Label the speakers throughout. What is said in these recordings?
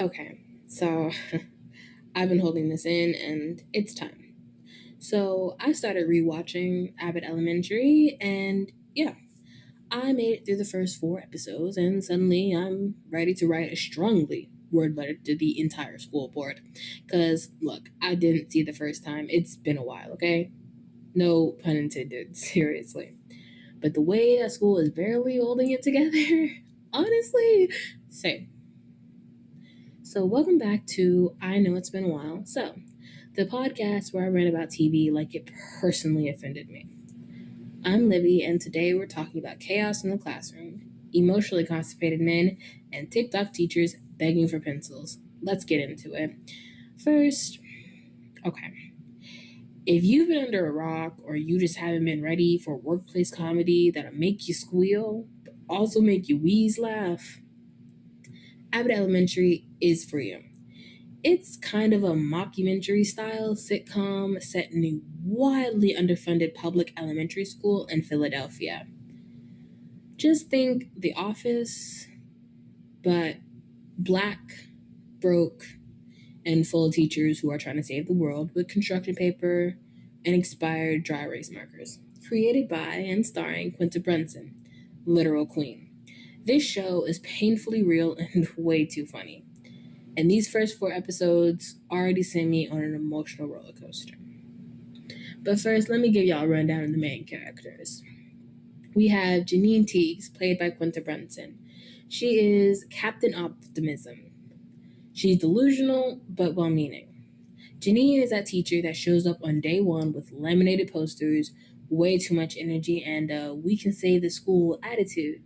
Speaker 1: Okay, so I've been holding this in and it's time. So I started rewatching Abbott Elementary and yeah, I made it through the first four episodes and suddenly I'm ready to write a strongly word letter to the entire school board. Because look, I didn't see the first time. It's been a while, okay? No pun intended, seriously. But the way that school is barely holding it together, honestly, same. So, welcome back to I Know It's Been a While. So, the podcast where I rant about TV like it personally offended me. I'm Livy, and today we're talking about chaos in the classroom, emotionally constipated men, and TikTok teachers begging for pencils. Let's get into it. First, okay. If you've been under a rock or you just haven't been ready for workplace comedy that'll make you squeal, but also make you wheeze laugh, Abbott Elementary is for you. It's kind of a mockumentary style sitcom set in a wildly underfunded public elementary school in Philadelphia. Just think The Office, but black, broke, and full of teachers who are trying to save the world with construction paper and expired dry erase markers. Created by and starring Quinta Brunson, literal queen. This show is painfully real and way too funny. And these first four episodes already sent me on an emotional roller coaster. But first, let me give y'all a rundown of the main characters. We have Janine Teagues, played by Quinta Brunson. She is Captain Optimism. She's delusional, but well-meaning. Janine is that teacher that shows up on day one with laminated posters, way too much energy, and we can save the school attitude.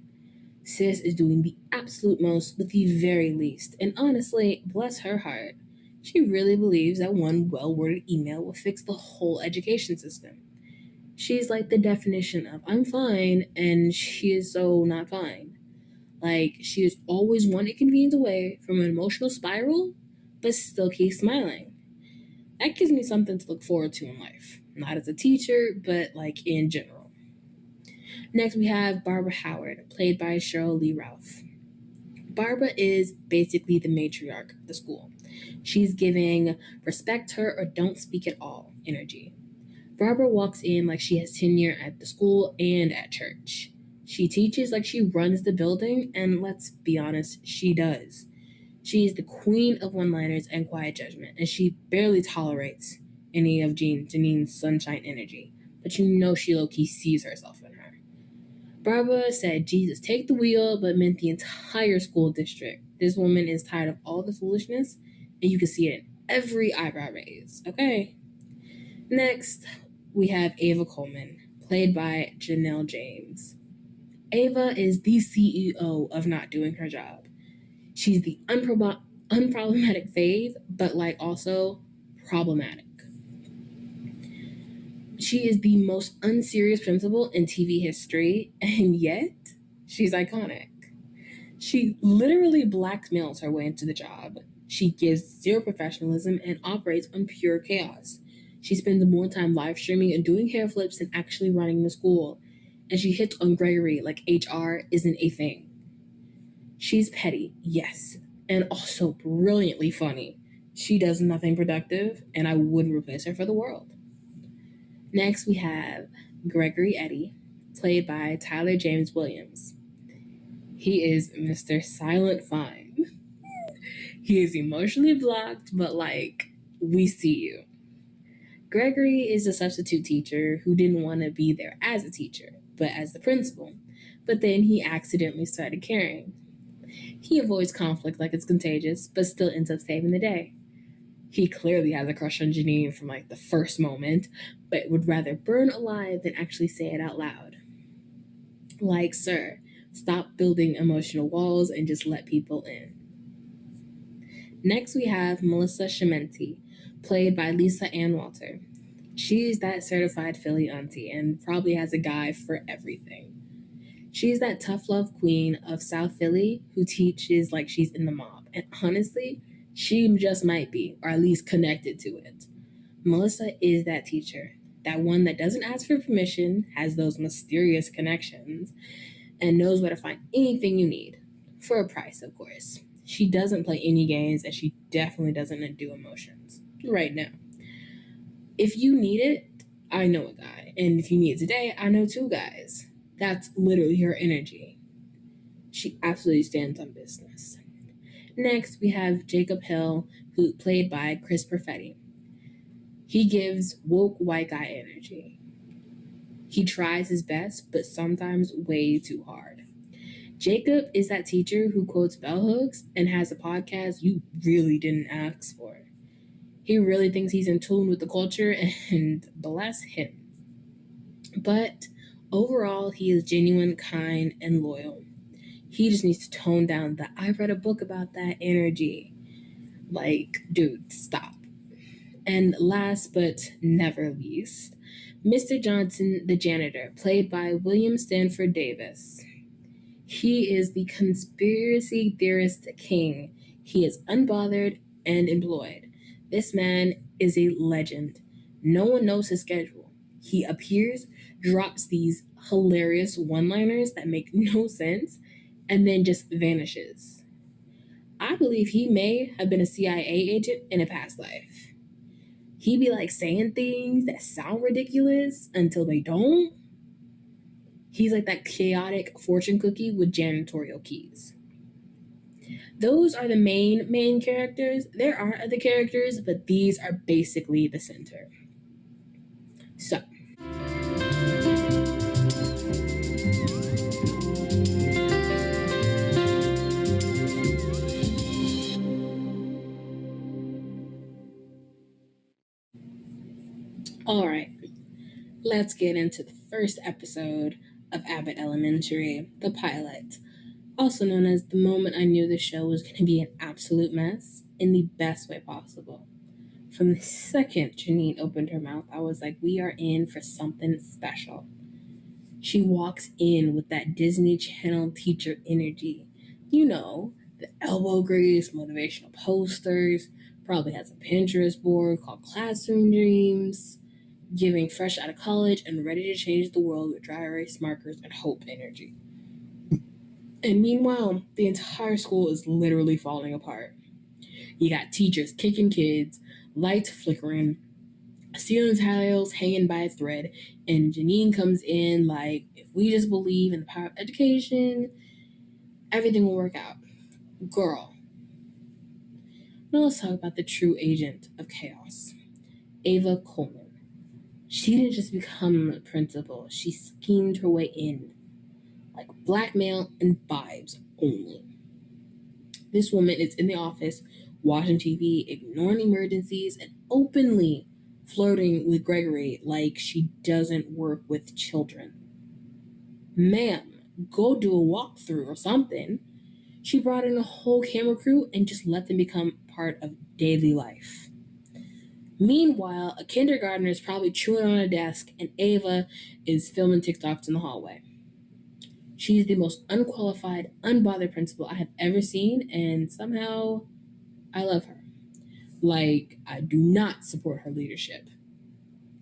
Speaker 1: Sis is doing the absolute most with the very least, and honestly, bless her heart, she really believes that one well-worded email will fix the whole education system. She's like the definition of I'm fine, and she is so not fine. Like, she is always one inconvenient away from an emotional spiral, but still keeps smiling. That gives me something to look forward to in life. Not as a teacher, but like in general. Next, we have Barbara Howard, played by Cheryl Lee Ralph. Barbara is basically the matriarch of the school. She's giving respect her or don't speak at all energy. Barbara walks in like she has tenure at the school and at church. She teaches like she runs the building, and let's be honest, she does. She is the queen of one-liners and quiet judgment, and she barely tolerates any of Janine's sunshine energy, but you know she low-key sees herself in her. Barbara said Jesus take the wheel, but meant the entire school district. This woman is tired of all the foolishness, and you can see it in every eyebrow raise, okay? Next, we have Ava Coleman, played by Janelle James. Ava is the CEO of not doing her job. She's the unproblematic phase, but like also problematic. She is the most unserious principal in TV history, and yet she's iconic. She literally blackmails her way into the job. She gives zero professionalism and operates on pure chaos. She spends more time live streaming and doing hair flips than actually running the school. And she hits on Gregory like HR isn't a thing. She's petty, yes, and also brilliantly funny. She does nothing productive, and I wouldn't replace her for the world. Next, we have Gregory Eddy, played by Tyler James Williams. He is Mr. Silent Fine. He is emotionally blocked, but like, we see you. Gregory is a substitute teacher who didn't want to be there as a teacher, but as the principal. But then he accidentally started caring. He avoids conflict like it's contagious, but still ends up saving the day. He clearly has a crush on Janine from like the first moment, but would rather burn alive than actually say it out loud. Like, sir, stop building emotional walls and just let people in. Next, we have Melissa Chimenti, played by Lisa Ann Walter. She's that certified Philly auntie and probably has a guy for everything. She's that tough love queen of South Philly who teaches like she's in the mob. And honestly, she just might be, or at least connected to it. Melissa is that teacher, that one that doesn't ask for permission, has those mysterious connections, and knows where to find anything you need. For a price, of course. She doesn't play any games, and she definitely doesn't do emotions right now. If you need it, I know a guy. And if you need it today, I know two guys. That's literally her energy. She absolutely stands on business. Next, we have Jacob Hill, who played by Chris Perfetti. He gives woke white guy energy. He tries his best, but sometimes way too hard. Jacob is that teacher who quotes bell hooks and has a podcast you really didn't ask for. He really thinks he's in tune with the culture, and bless him. But overall, he is genuine, kind, and loyal. He just needs to tone down the I read a book about that energy. Like, dude, stop. And last but never least, Mr. Johnson, the janitor, played by William Stanford Davis. He is the conspiracy theorist king. He is unbothered and employed. This man is a legend. No one knows his schedule. He appears, drops these hilarious one liners that make no sense, and then just vanishes. I believe he may have been a CIA agent in a past life. He be like saying things that sound ridiculous until they don't. He's like that chaotic fortune cookie with janitorial keys. Those are the main characters. There are other characters, but these are basically the center. So, all right, let's get into the first episode of Abbott Elementary, the pilot, also known as the moment I knew the show was going to be an absolute mess in the best way possible. From the second Janine opened her mouth, I was like, we are in for something special. She walks in with that Disney Channel teacher energy. You know, the elbow grease, motivational posters, probably has a Pinterest board called Classroom Dreams, giving fresh out of college and ready to change the world with dry erase markers and hope energy. And meanwhile, the entire school is literally falling apart. You got teachers kicking kids, lights flickering, ceiling tiles hanging by a thread, and Janine comes in like, if we just believe in the power of education, everything will work out. Girl. Now let's talk about the true agent of chaos, Ava Coleman. She didn't just become a principal, she schemed her way in, like blackmail and vibes only. This woman is in the office, watching TV, ignoring emergencies, and openly flirting with Gregory like she doesn't work with children. Ma'am, go do a walkthrough or something. She brought in a whole camera crew and just let them become part of daily life. Meanwhile, a kindergartner is probably chewing on a desk and Ava is filming TikToks in the hallway. She's the most unqualified, unbothered principal I have ever seen, and somehow I love her. Like, I do not support her leadership.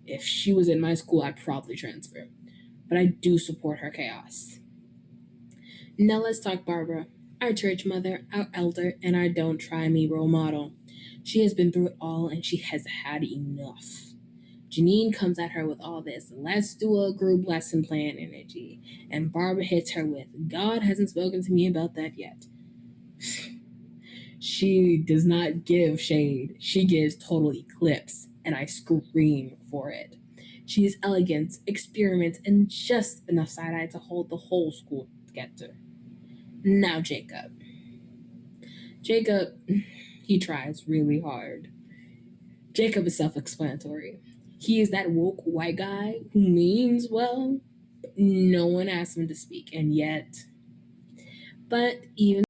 Speaker 1: If she was in my school, I'd probably transfer. But I do support her chaos. Now let's talk Barbara, our church mother, our elder, and our don't try me role model. She has been through it all and she has had enough. Janine comes at her with all this, let's do a group lesson plan energy. And Barbara hits her with, God hasn't spoken to me about that yet. She does not give shade. She gives total eclipse, and I scream for it. She is elegance, experiments, and just enough side-eye to hold the whole school together. Now Jacob. Jacob, he tries really hard. Jacob is self-explanatory. He is that woke white guy who means well. No one asked him to speak, and yet. But even